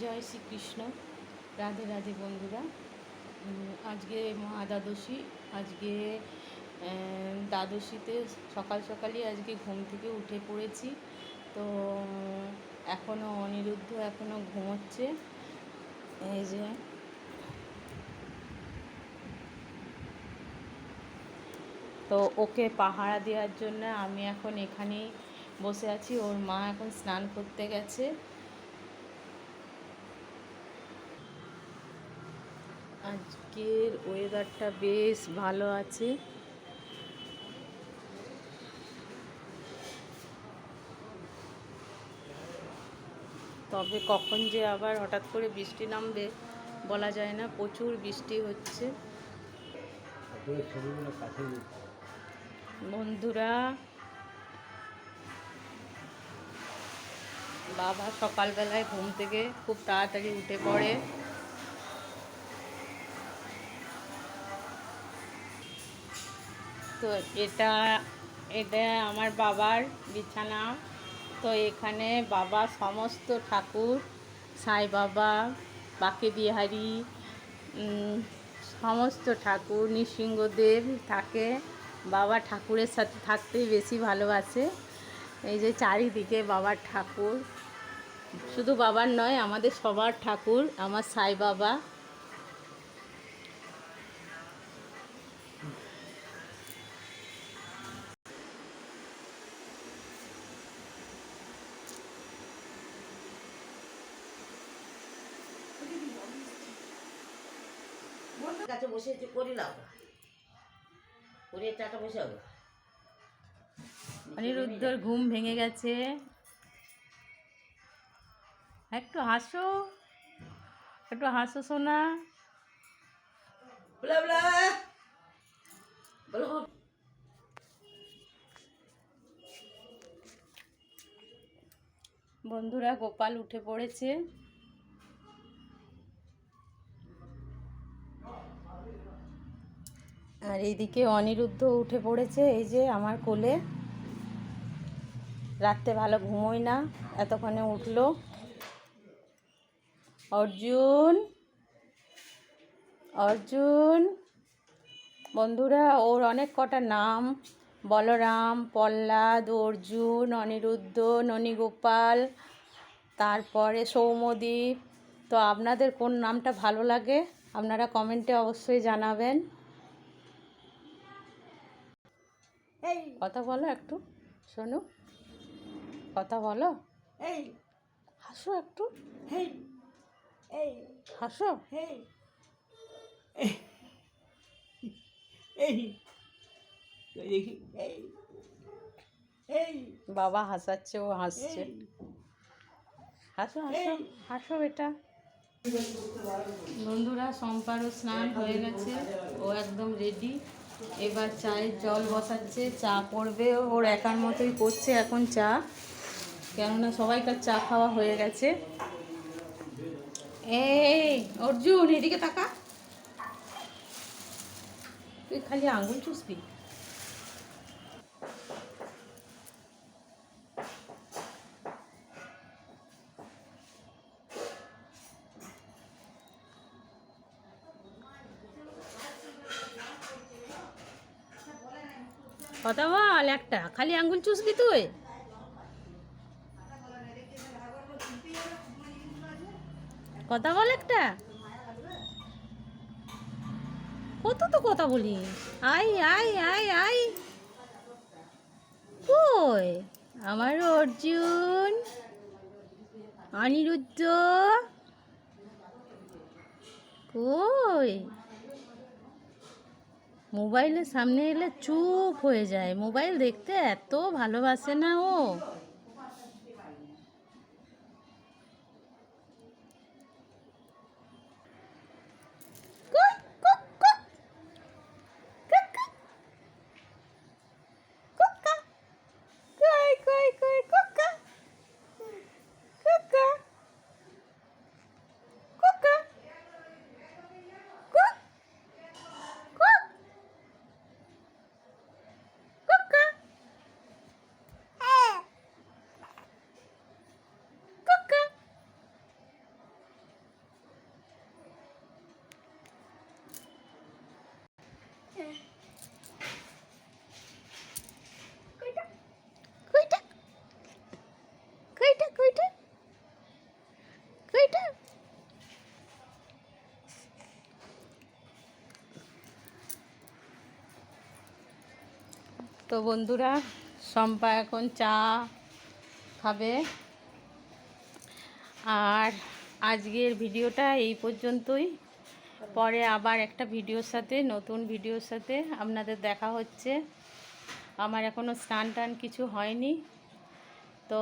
জয় শ্রীকৃষ্ণ। রাধে রাধে বন্ধুরা। আজকে মহা দ্বাদশী। আজকে দ্বাদশীতে সকাল সকালই আজকে ঘুম থেকে উঠে পড়েছি। তো এখনও অনিরুদ্ধ এখনও ঘুমোচ্ছে। এই যে তো ওকে পাহারা দেওয়ার জন্য আমি এখন এখানেই বসে আছি। ওর মা এখন স্নান করতে গেছে। আজকের ওয়েদারটা বেশ ভালো আছে। তবে কখন যে আবার হঠাৎ করে বৃষ্টি নামবে বলা যায় না। প্রচুর বৃষ্টি হচ্ছে বন্ধুরা। বাবা সকালবেলায় ঘুম থেকে খুব তাড়াতাড়ি উঠে পড়ে। তো এটা আমার বাবার বিছানা। তো এখানে বাবা সমস্ত ঠাকুর, সাই বাবা, বাঁকে বিহারী, সমস্ত ঠাকুর, নৃসিংহদেব থাকে। বাবা ঠাকুরের সাথে থাকতেই বেশি ভালোবাসে। এই যে চারিদিকে বাবার ঠাকুর, শুধু বাবার নয় আমাদের সবার ঠাকুর আমার সাই বাবা। কাছে বসে করে নাও, করে চাটা বসে হবে। অনিরুদ্ধর ঘুম ভেঙে গেছে। একটু হাসো, একটু হাসো সোনা। বন্ধুরা গোপাল উঠে পড়েছে। আর এইদিকে অনিরুদ্ধ উঠে পড়েছে, এই যে আমার কোলে। রাত্রে ভালো ঘুমোই না, এতক্ষণে উঠলো। অর্জুন, অর্জুন। বন্ধুরা ওর অনেক কটা নাম: বলরাম, প্রহ্লাদ, অর্জুন, অনিরুদ্ধ, ননীগোপাল, তারপরে সৌম্যদীপ। তো আপনাদের কোন নামটা ভালো লাগে আপনারা কমেন্টে অবশ্যই জানাবেন। কথা বলো একটু, শোনো, কথা বলো। এই হাসো একটু, এই এই হাসো। এই এই দেখি এই এই বাবা হাসাচ্ছে, ও হাসছে। হাসো হাসো হাসো বেটা। বন্ধুরা সম্পারও স্নান হয়ে গেছে, ও একদম রেডি। এবার চায়ের জল বসাচ্ছে, চা করবে। ওর একার মতোই করছে এখন চা, কেননা সবাইকার চা খাওয়া হয়ে গেছে। এই অর্জুন এদিকে তাকা, তুই খালি আঙুল চুষবি। কথা বল একটা, খালি আঙ্গুল চুষবি তুই। কথা বল একটা, কত তো কথা বলিস। আই আই আই আই, কই আমার অর্জুন, অনিরুদ্ধ কই? মোবাইলের সামনে এলে চুপ হয়ে যায়, মোবাইল দেখতে এত ভালোবাসে না ও। তো বন্ধুরা, শম্পা এখন চা খাবে। আর আজকের ভিডিওটা এই পর্যন্তই। পরে আবার একটা ভিডিওর সাথে, নতুন ভিডিওর সাথে আপনাদের দেখা হচ্ছে। আমার এখনও স্নান টান কিছু হয়নি, তো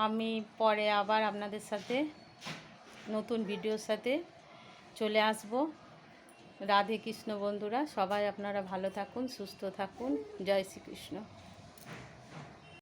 আমি পরে আবার আপনাদের সাথে নতুন ভিডিওর সাথে চলে আসব। রাধে কৃষ্ণ বন্ধুরা, সবাই আপনারা ভালো থাকুন, সুস্থ থাকুন। জয় শ্রীকৃষ্ণ।